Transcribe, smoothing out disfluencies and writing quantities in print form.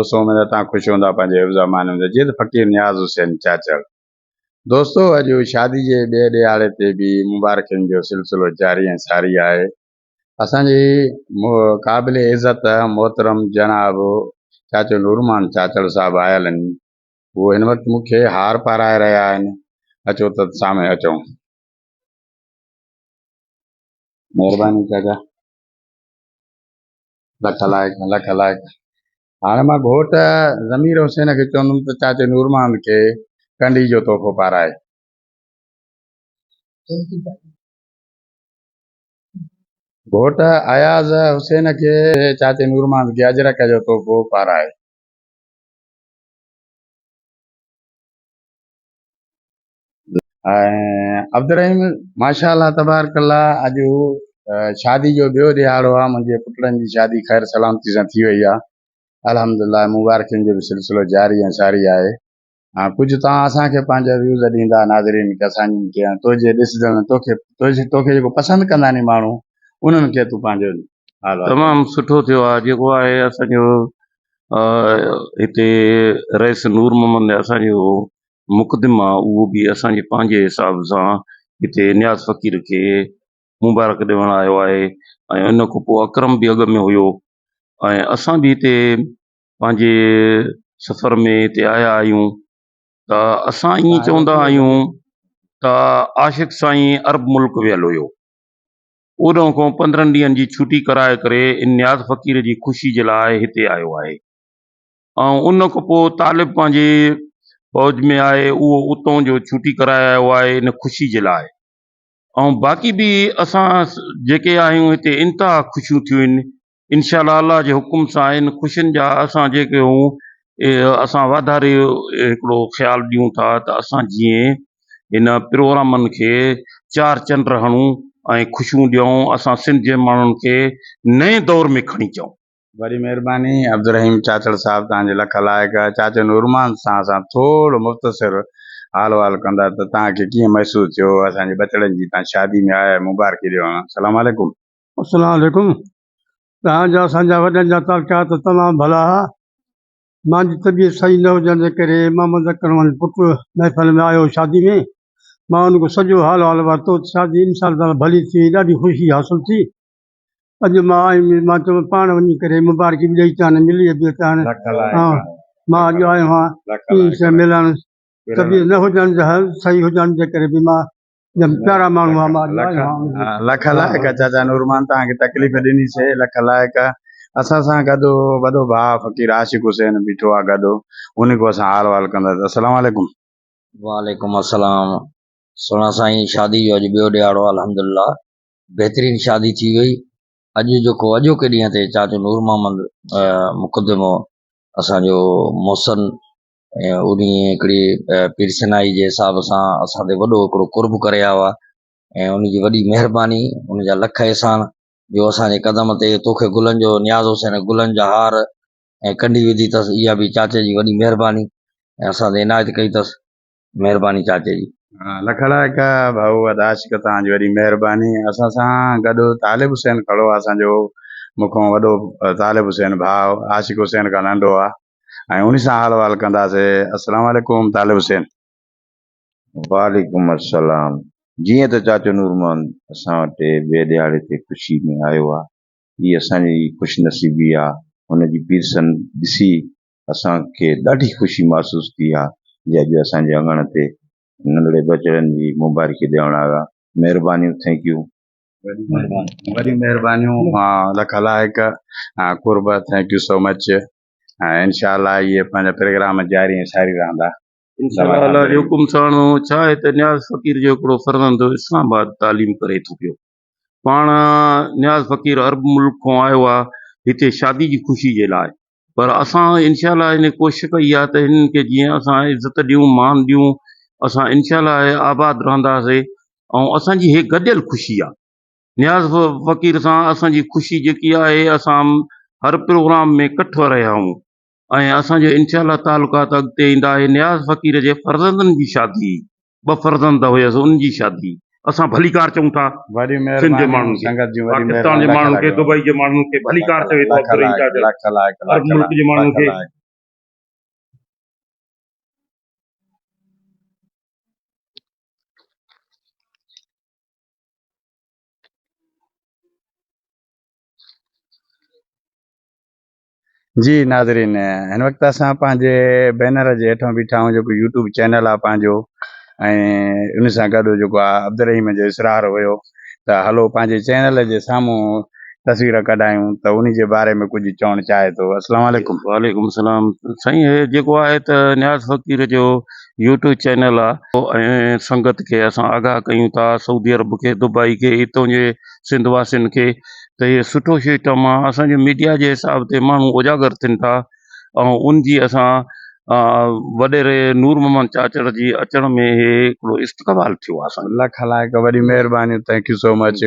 दोस्तों में तव्हां ख़ुशि हूंदा पंहिंजे ज़माने में जीअं त फ़क़ीर नियाज़ हुसैन चाचड़। दोस्तों अॼु शादी जे ॿिए ॾियारे ते बि मुबारकनि जो सिलसिलो जारी ऐं सारी आहे। असांजी क़ाबिल इज़त मोहतरम जनाब चाचो नूरमान चाचड़ साहब आयल आहिनि। उहो हिन वक़्तु मूंखे हार पाराए रहिया आहिनि। अचो त साम्हूं अचूं। महिरबानी चाचा, लख लाइक लख लाइक। हाणे मां घोट ज़मीर हुसैन खे चवंदुमि त चाचे नूरमान खे कंडी जो तोहफ़ो पाराए। घोट अयाज़ हुसैन खे चाचे नूरमान खे अजरक जो तोहफ़ो पाराए। ऐं अब्दुर्रहीम माशाअल्लाह तबारकल्ला अॼु शादी जो ॿियो ॾियारो आहे। मुंहिंजे पुटनि जी शादी ख़ैर सलामती सां थी वई आहे। अल्हम्दुलिल्लाह मुबारकनि जो बि सिलसिलो जारी ऐं सारी आहे। कुझु तव्हां असांखे पंहिंजा व्यूज़ ॾींदा नाज़रीन खे असांजी कीअं तुंहिंजे ॾिसजण तोखे जेको पसंदि कंदा नी माण्हू उन्हनि खे तूं पंहिंजो हाल तमामु सुठो थियो आहे। जेको आहे असांजो हिते रईस नूर मोहम्मद असांजो मुक़दम आहे, उहो बि असांजे पंहिंजे हिसाब सां हिते नियाज़ फ़क़ीर खे मुबारक ॾियणु आयो आहे। ऐं उन खां पोइ अकरम बि अॻ में हुयो ऐं असां बि हिते पंहिंजे सफ़र में हिते आया आहियूं। त असां ईअं चवंदा आहियूं त आशिक़ साईं अरब मुल्क वियल हुयो। उन खां 15 ॾींहंनि जी छुटी कराए करे इन नियाज़ फ़क़ीर जी ख़ुशी जे लाइ हिते आयो आहे। ऐं उन खां पोइ तालिब पंहिंजे फौज में आहे, उहो उतां जो छुटी कराए आयो आहे इन ख़ुशी जे लाइ। ऐं बाक़ी बि असां जेके आहियूं हिते इंतिहा ख़ुशियूं थियूं आहिनि। इंशाअल्लाह अल्लाह जे हुकुम सां इन ख़ुशियुनि जा असां जेके असां वाधारे हिकिड़ो ख़्यालु ॾियूं था त असां जीअं इन प्रोग्रामनि खे 4 चंड हणूं ऐं ख़ुशियूं ॾियूं, असां सिंध जे माण्हुनि खे नए दौर में खणी अचूं। वॾी महिरबानी अब्दुर्रहीम चाचड़ साहब, तव्हांजे लख लाइक। चाचो नूरमान सां असां थोरो मुख़्तसिर हाल वाल कंदा त तव्हांखे कीअं महसूसु थियो असांजे बचड़नि जी तव्हां शादी में आया मुबारकी ॾियणु। अस्सलाम वालेकुम। अस्सलाम वालेकुम। तव्हांजा असांजा वॾनि जा तालुकात तमामु भला हुआ। मुंहिंजी तबियत सही न हुजण जे करे मोहम्मद अकरम पुटु महफ़िल में आयो शादी में। मां उनखां सॼो हाल वरितो। शादी इंशाअल्लाह भली थी, ॾाढी ख़ुशी हासिलु थी। अॼु मां मां चयो पाण वञी करे मुबारकी बि ॾेई अचां, मिली बि अचां। मां अॼु आयो आहियां मिलण। तबियत न हुजण जे सही हुजण जे करे बि मां प्यारा माण्हू आहे। लख लाइक चाचा नूरमान, तव्हांखे तकलीफ़ ॾिनीसीं। लख लाइक। असां सां गॾु वॾो भाउ फ़क़ीर आशिक़ हुसैन बीठो आहे गॾु, उन को असां हाल वाल कंदासीं। अस्सलाम वालेकुम। वालेकुम अस्सलाम। सुहिणा साईं, शादी जो अॼु ॿियो ॾियारो अल्हम्दुलिल्लाह बहितरीन शादी थी वई। अॼु जेको अॼोके ॾींहं ते चाचो नूर मोहम्मद मुक़दमो असांजो मोहसिन उन हिकिड़ी पीरसनाई जे हिसाब सां असां ते वॾो हिकिड़ो कुर्ब करे आयो आहे। ऐं उनजी वॾी महिरबानी, उनजा लख एहसान जो असांजे कदम ते तोखे गुलनि जो नियाज़ हुसैन गुलनि जा हार ऐं कंडी विधी अथसि। इहा बि चाचे जी वॾी महिरबानी ऐं असां ते इनायत कई अथसि। महिरबानी चाचे जी। लख लाइक भाऊ आशिक़, तव्हांजी वॾी महिरबानी। असां सां गॾु तालिब हुसैन खड़ो आहे, असांजो मूंखां वॾो तालिब हुसैन भाउ आशिक़ हुसैन खां नंढो आहे ऐं उन सां हाल वाल कंदासीं। अस्सलाम वालेकुम तालिब हुसैन। वालेकुम अस्सलाम। जीअं त चाचो नूरमान असां वटि ॿिए ॾियारे ते ख़ुशी में आयो आहे, हीअ असांजी ख़ुशनसीबी आहे। हुनजी पीरसन ॾिसी असांखे ॾाढी ख़ुशी महसूसु थी आहे जे अॼु असांजे अङण ते नंढड़े बचड़नि जी मुबारकी ॾियणु आया। महिरबानियूं, थैंक यू। वॾी महिरबानियूं। लख लाइक कुर्ब, थैंक यू सो मच। इंशाअल्लाह इहे पंहिंजा प्रोग्राम जारी ऐं सारी रहंदा इंशाअल्लाह अल्लाह जे हुकुम सां। छा आहे त नियाज़ फ़क़ीर जो हिकिड़ो फर्ज़ंद इस्लामाबाद तालीम करे थो पियो। पाण नियाज़ फ़क़ीर अरब मुल्क खां आयो आहे हिते शादी जी ख़ुशी जे लाइ। पर असां इंशाअल्लाह इन कोशिशि कई आहे त हिननि खे जीअं असां इज़त ॾियूं, मान ॾियूं, असां इंशाअल्लाह आबाद रहंदासीं। ऐं असांजी हे गॾियल ख़ुशी आहे। नियाज़ फ़क़ीर सां असांजी ख़ुशी जेकी आहे, असां हर प्रोग्राम में इकठो रहिया आहियूं ऐं असांजो इंशाअल्लाह तालुकात अॻिते ईंदा। नियाज़ फ़क़ीर जे फर्ज़ंदनि जी शादी, 2 फर्ज़ंद हुयसि, उनजी शादी असां भलीकार चऊं था। सिंध जे माण्हुनि खे, पाकिस्तान जे माण्हुनि खे, दुबई जे माण्हुनि खे भलीकार चवे थो। अरब मुल्क जे माण्हुनि खे जी नाज़रीन, हिन वक़्तु असां पंहिंजे बैनर जे हेठां बीठा आहियूं जेको यूट्यूब चैनल आहे पंहिंजो, ऐं उन सां गॾु जेको आहे अब्दुर्रहीम जो इसरार हुयो त हलो पंहिंजे चैनल जे साम्हूं तस्वीर कढायूं, त उन जे बारे में कुझु चवणु चाहे थो। अस्सलाम वालेकुम। वालेकुम सलाम। साईं, हे जेको आहे त न्याज़ फ़क़ीर जो यूट्यूब चैनल आहे ऐं संगत खे असां आगाह कयूं था, सऊदी अरब खे, दुबई खे, हितां जे सिंध वासियुनि खे, त इहे सुठो सिस्टम आहे। असांजे मीडिया जे हिसाब ते माण्हू उजागर थियनि था ऐं उन जी असां वॾेरे नूर मोहम्मद चाचड़ जी अचण में हे हिकिड़ो इस्तक़बाल थियो आहे असांजो। लख लाइक वॾी महिरबानी, थैंक यू सो मच।